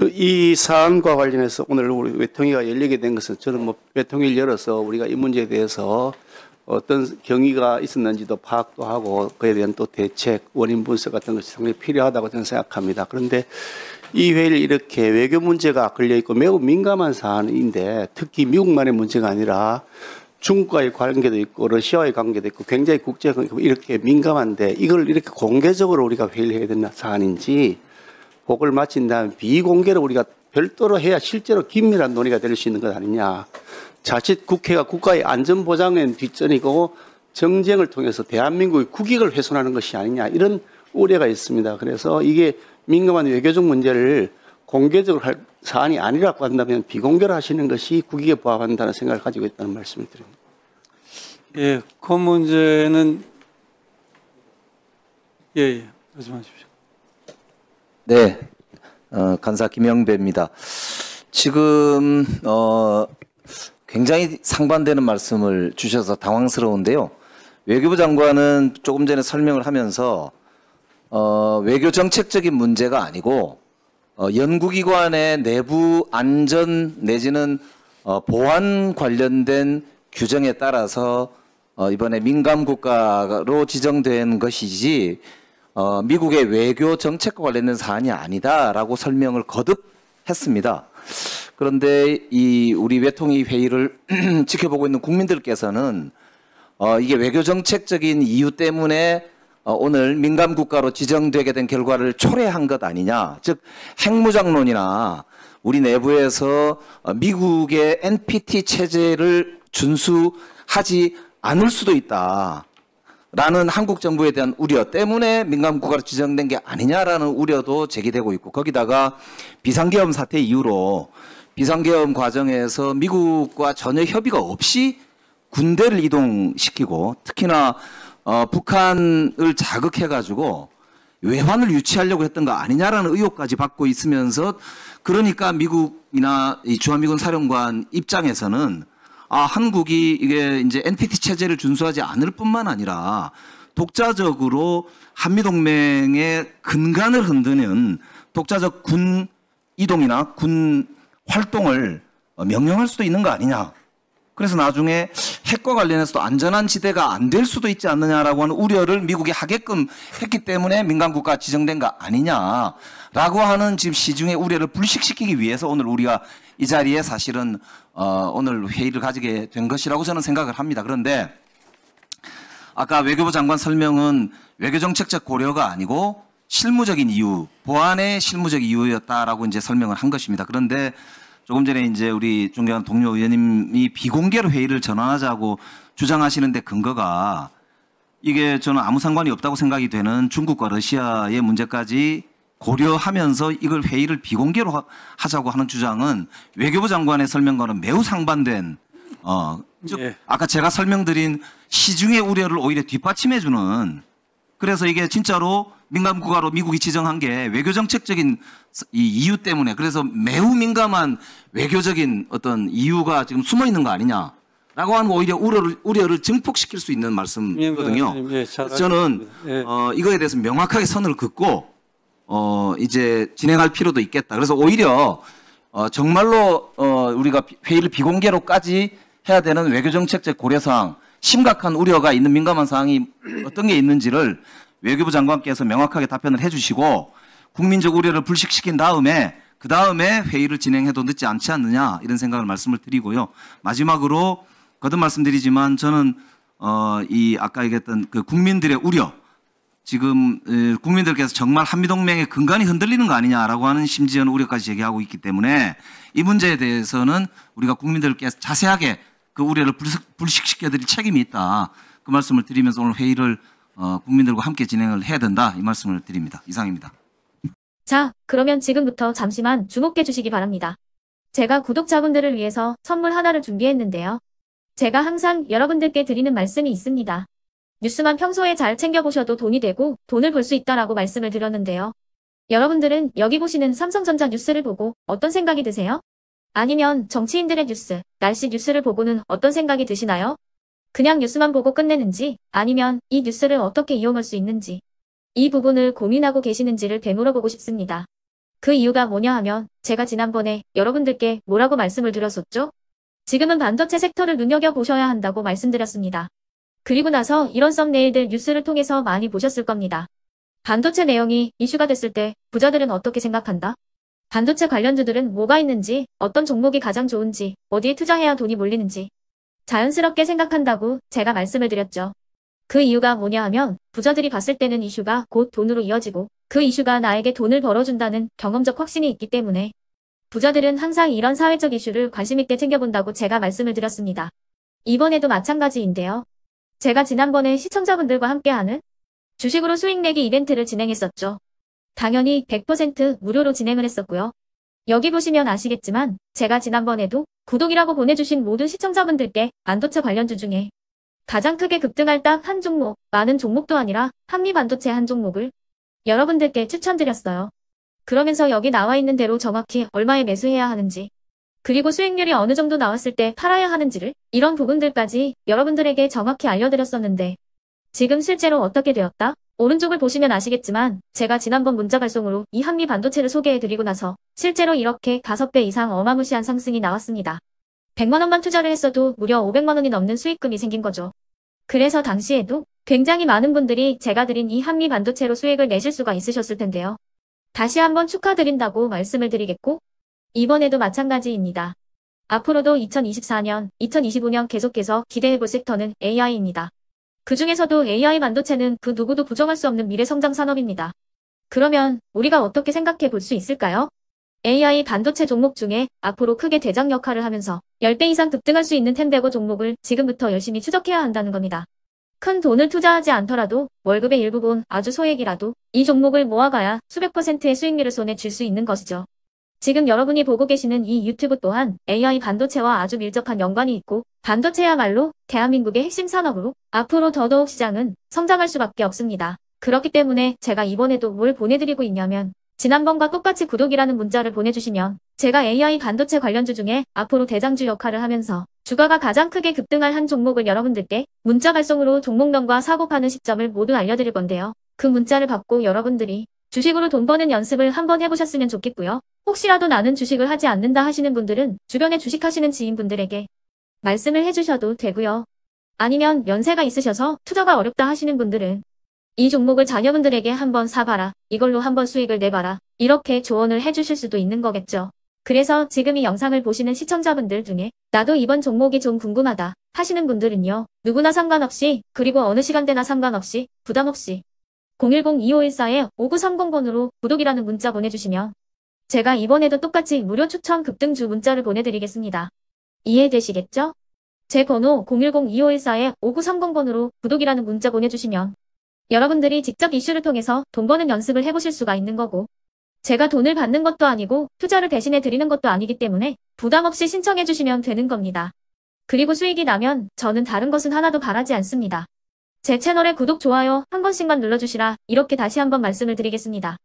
이 사안과 관련해서 오늘 우리 외통위가 열리게 된 것은 저는 뭐 외통위를 열어서 우리가 이 문제에 대해서 어떤 경위가 있었는지도 파악도 하고 그에 대한 또 대책, 원인 분석 같은 것이 상당히 필요하다고 저는 생각합니다. 그런데 이 회의를 이렇게 외교 문제가 걸려있고 매우 민감한 사안인데 특히 미국만의 문제가 아니라 중국과의 관계도 있고 러시아와의 관계도 있고 굉장히 국제적으로 이렇게 민감한데 이걸 이렇게 공개적으로 우리가 회의를 해야 되는 사안인지 복을 마친 다음 비공개로 우리가 별도로 해야 실제로 긴밀한 논의가 될 수 있는 것 아니냐. 자칫 국회가 국가의 안전보장엔 뒷전이고 정쟁을 통해서 대한민국의 국익을 훼손하는 것이 아니냐 이런 우려가 있습니다. 그래서 이게 민감한 외교적 문제를 공개적으로 할 사안이 아니라고 한다면 비공개로 하시는 것이 국익에 부합한다는 생각을 가지고 있다는 말씀을 드립니다. 예, 그 문제는 말씀하십시오. 네, 간사 김영배입니다. 지금 굉장히 상반되는 말씀을 주셔서 당황스러운데요. 외교부 장관은 조금 전에 설명을 하면서 외교 정책적인 문제가 아니고 연구기관의 내부 안전 내지는 보안 관련된 규정에 따라서 이번에 민감국가로 지정된 것이지 미국의 외교 정책과 관련된 사안이 아니다라고 설명을 거듭 했습니다. 그런데 이 우리 외통위 회의를 지켜보고 있는 국민들께서는 이게 외교 정책적인 이유 때문에 오늘 민감국가로 지정되게 된 결과를 초래한 것 아니냐. 즉 핵무장론이나 우리 내부에서 미국의 NPT 체제를 준수하지 않을 수도 있다. 라는 한국 정부에 대한 우려 때문에 민감국가로 지정된 게 아니냐라는 우려도 제기되고 있고 거기다가 비상계엄 사태 이후로 비상계엄 과정에서 미국과 전혀 협의가 없이 군대를 이동시키고 특히나 북한을 자극해가지고 외환을 유치하려고 했던 거 아니냐라는 의혹까지 받고 있으면서 그러니까 미국이나 이 주한미군 사령관 입장에서는 한국이 이게 이제 NPT 체제를 준수하지 않을 뿐만 아니라 독자적으로 한미동맹의 근간을 흔드는 독자적 군 이동이나 군 활동을 명령할 수도 있는 거 아니냐. 그래서 나중에 핵과 관련해서도 안전한 지대가 안 될 수도 있지 않느냐라고 하는 우려를 미국이 하게끔 했기 때문에 민감국가 지정된 거 아니냐라고 하는 지금 시중의 우려를 불식시키기 위해서 오늘 우리가 이 자리에 사실은 오늘 회의를 가지게 된 것이라고 저는 생각을 합니다. 그런데 아까 외교부 장관 설명은 외교정책적 고려가 아니고 실무적인 이유, 보안의 실무적 이유였다라고 이제 설명을 한 것입니다. 그런데 조금 전에 이제 우리 존경하는 동료 의원님이 비공개로 회의를 전환하자고 주장하시는데 근거가 이게 저는 아무 상관이 없다고 생각이 되는 중국과 러시아의 문제까지 고려하면서 이걸 회의를 비공개로 하자고 하는 주장은 외교부 장관의 설명과는 매우 상반된 즉 아까 제가 설명드린 시중의 우려를 오히려 뒷받침해주는 그래서 이게 진짜로 민감국가로 미국이 지정한 게 외교정책적인 이 이유 때문에 그래서 매우 민감한 외교적인 어떤 이유가 지금 숨어 있는 거 아니냐라고 하는 오히려 우려를 증폭시킬 수 있는 말씀이거든요. 저는 이거에 대해서 명확하게 선을 긋고 이제 진행할 필요도 있겠다. 그래서 오히려 정말로 우리가 회의를 비공개로까지 해야 되는 외교정책적 고려사항 심각한 우려가 있는 민감한 사항이 어떤 게 있는지를 외교부 장관께서 명확하게 답변을 해주시고 국민적 우려를 불식시킨 다음에 그 다음에 회의를 진행해도 늦지 않지 않느냐 이런 생각을 말씀을 드리고요. 마지막으로 거듭 말씀드리지만 저는 이 아까 얘기했던 그 국민들의 우려 지금 국민들께서 정말 한미동맹의 근간이 흔들리는 거 아니냐라고 하는 심지어는 우려까지 제기하고 있기 때문에 이 문제에 대해서는 우리가 국민들께서 자세하게 그 우려를 불식시켜드릴 책임이 있다. 그 말씀을 드리면서 오늘 회의를 국민들과 함께 진행을 해야 된다. 이 말씀을 드립니다. 이상입니다. 자, 그러면 지금부터 잠시만 주목해 주시기 바랍니다. 제가 구독자분들을 위해서 선물 하나를 준비했는데요. 제가 항상 여러분들께 드리는 말씀이 있습니다. 뉴스만 평소에 잘 챙겨보셔도 돈이 되고 돈을 벌 수 있다라고 말씀을 드렸는데요. 여러분들은 여기 보시는 삼성전자 뉴스를 보고 어떤 생각이 드세요? 아니면 정치인들의 뉴스, 날씨 뉴스를 보고는 어떤 생각이 드시나요? 그냥 뉴스만 보고 끝내는지 아니면 이 뉴스를 어떻게 이용할 수 있는지 이 부분을 고민하고 계시는지를 되물어보고 싶습니다. 그 이유가 뭐냐 하면 제가 지난번에 여러분들께 뭐라고 말씀을 드렸었죠? 지금은 반도체 섹터를 눈여겨보셔야 한다고 말씀드렸습니다. 그리고 나서 이런 썸네일들 뉴스를 통해서 많이 보셨을 겁니다. 반도체 내용이 이슈가 됐을 때 부자들은 어떻게 생각한다? 반도체 관련주들은 뭐가 있는지, 어떤 종목이 가장 좋은지, 어디에 투자해야 돈이 몰리는지 자연스럽게 생각한다고 제가 말씀을 드렸죠. 그 이유가 뭐냐 하면 부자들이 봤을 때는 이슈가 곧 돈으로 이어지고 그 이슈가 나에게 돈을 벌어준다는 경험적 확신이 있기 때문에 부자들은 항상 이런 사회적 이슈를 관심 있게 챙겨본다고 제가 말씀을 드렸습니다. 이번에도 마찬가지인데요. 제가 지난번에 시청자분들과 함께하는 주식으로 수익 내기 이벤트를 진행했었죠. 당연히 100% 무료로 진행을 했었고요. 여기 보시면 아시겠지만 제가 지난번에도 구독이라고 보내주신 모든 시청자분들께 반도체 관련주 중에 가장 크게 급등할 딱 한 종목, 많은 종목도 아니라 한미반도체 한 종목을 여러분들께 추천드렸어요. 그러면서 여기 나와 있는 대로 정확히 얼마에 매수해야 하는지, 그리고 수익률이 어느 정도 나왔을 때 팔아야 하는지를 이런 부분들까지 여러분들에게 정확히 알려드렸었는데 지금 실제로 어떻게 되었다? 오른쪽을 보시면 아시겠지만 제가 지난번 문자 발송으로 이 한미 반도체를 소개해드리고 나서 실제로 이렇게 5배 이상 어마무시한 상승이 나왔습니다. 100만 원만 투자를 했어도 무려 500만 원이 넘는 수익금이 생긴 거죠. 그래서 당시에도 굉장히 많은 분들이 제가 드린 이 한미 반도체로 수익을 내실 수가 있으셨을 텐데요. 다시 한번 축하드린다고 말씀을 드리겠고 이번에도 마찬가지입니다. 앞으로도 2024년, 2025년 계속해서 기대해볼 섹터는 AI입니다. 그 중에서도 AI 반도체는 그 누구도 부정할 수 없는 미래 성장 산업입니다. 그러면 우리가 어떻게 생각해 볼 수 있을까요? AI 반도체 종목 중에 앞으로 크게 대장 역할을 하면서 10배 이상 급등할 수 있는 템베고 종목을 지금부터 열심히 추적해야 한다는 겁니다. 큰 돈을 투자하지 않더라도 월급의 일부분 아주 소액이라도 이 종목을 모아가야 수백 %의 수익률을 손에 쥘 수 있는 것이죠. 지금 여러분이 보고 계시는 이 유튜브 또한 AI 반도체와 아주 밀접한 연관이 있고 반도체야말로 대한민국의 핵심 산업으로 앞으로 더더욱 시장은 성장할 수밖에 없습니다. 그렇기 때문에 제가 이번에도 뭘 보내드리고 있냐면 지난번과 똑같이 구독이라는 문자를 보내주시면 제가 AI 반도체 관련주 중에 앞으로 대장주 역할을 하면서 주가가 가장 크게 급등할 한 종목을 여러분들께 문자 발송으로 종목명과 사고 파는 시점을 모두 알려드릴 건데요. 그 문자를 받고 여러분들이 주식으로 돈 버는 연습을 한번 해보셨으면 좋겠고요. 혹시라도 나는 주식을 하지 않는다 하시는 분들은 주변에 주식하시는 지인분들에게 말씀을 해주셔도 되고요. 아니면 연세가 있으셔서 투자가 어렵다 하시는 분들은 이 종목을 자녀분들에게 한번 사봐라. 이걸로 한번 수익을 내봐라. 이렇게 조언을 해주실 수도 있는 거겠죠. 그래서 지금 이 영상을 보시는 시청자분들 중에 나도 이번 종목이 좀 궁금하다 하시는 분들은요. 누구나 상관없이 그리고 어느 시간대나 상관없이 부담없이 010-2514-5930번으로 구독이라는 문자 보내주시면 제가 이번에도 똑같이 무료 추천 급등주 문자를 보내드리겠습니다. 이해되시겠죠? 제 번호 010-2514-5930번으로 구독이라는 문자 보내주시면 여러분들이 직접 이슈를 통해서 돈 버는 연습을 해보실 수가 있는 거고 제가 돈을 받는 것도 아니고 투자를 대신해 드리는 것도 아니기 때문에 부담 없이 신청해 주시면 되는 겁니다. 그리고 수익이 나면 저는 다른 것은 하나도 바라지 않습니다. 제 채널에 구독, 좋아요 한 번씩만 눌러주시라 이렇게 다시 한번 말씀을 드리겠습니다.